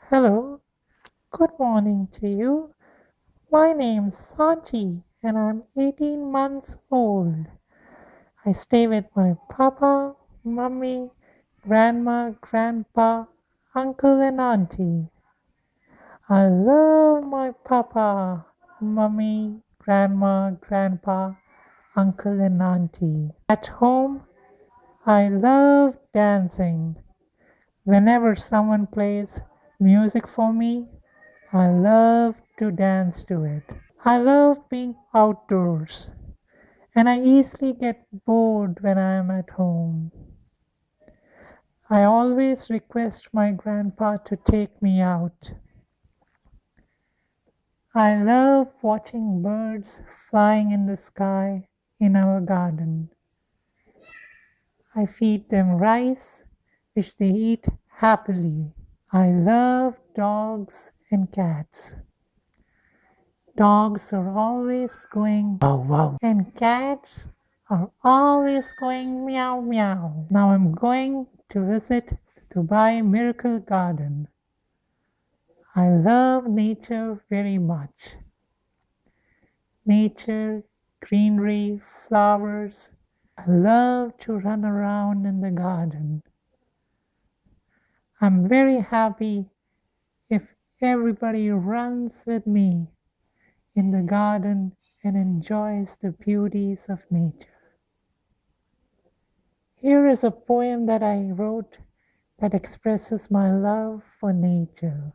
Hello, good morning to you. My name's Sanchi and I'm 18 months old. I stay with my papa, mummy, grandma, grandpa, uncle, and auntie. I love my papa, mummy, grandma, grandpa, uncle, and auntie. At home, I love dancing. Whenever someone plays music for me, I love to dance to it. I love being outdoors, and I easily get bored when I am at home. I always request my grandpa to take me out. I love watching birds flying in the sky in our garden. I feed them rice, which they eat happily. I love dogs and cats. Dogs are always going wow wow, and cats are always going meow meow. Now I'm going to visit Dubai Miracle Garden. I love nature very much. Nature, greenery, flowers. I love to run around in the garden. I'm very happy if everybody runs with me in the garden and enjoys the beauties of nature. Here is a poem that I wrote that expresses my love for nature.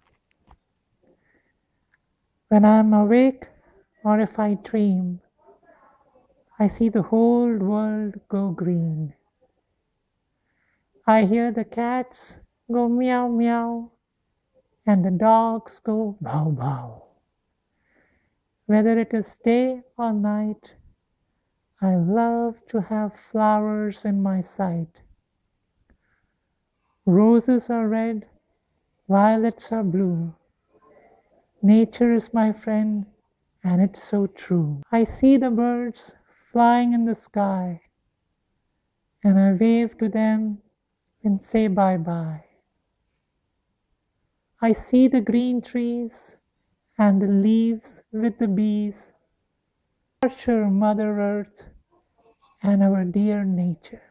When I am awake or if I dream, I see the whole world go green. I hear the cats go meow meow and the dogs go bow bow. Whether it is day or night, I love to have flowers in my sight. Roses are red, violets are blue. Nature is my friend, and it's so true. I see the birds flying in the sky, and I wave to them and say bye bye. I see the green trees and the leaves with the bees, nurture Mother Earth and our dear nature.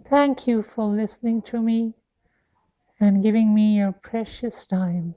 Thank you for listening to me and giving me your precious time.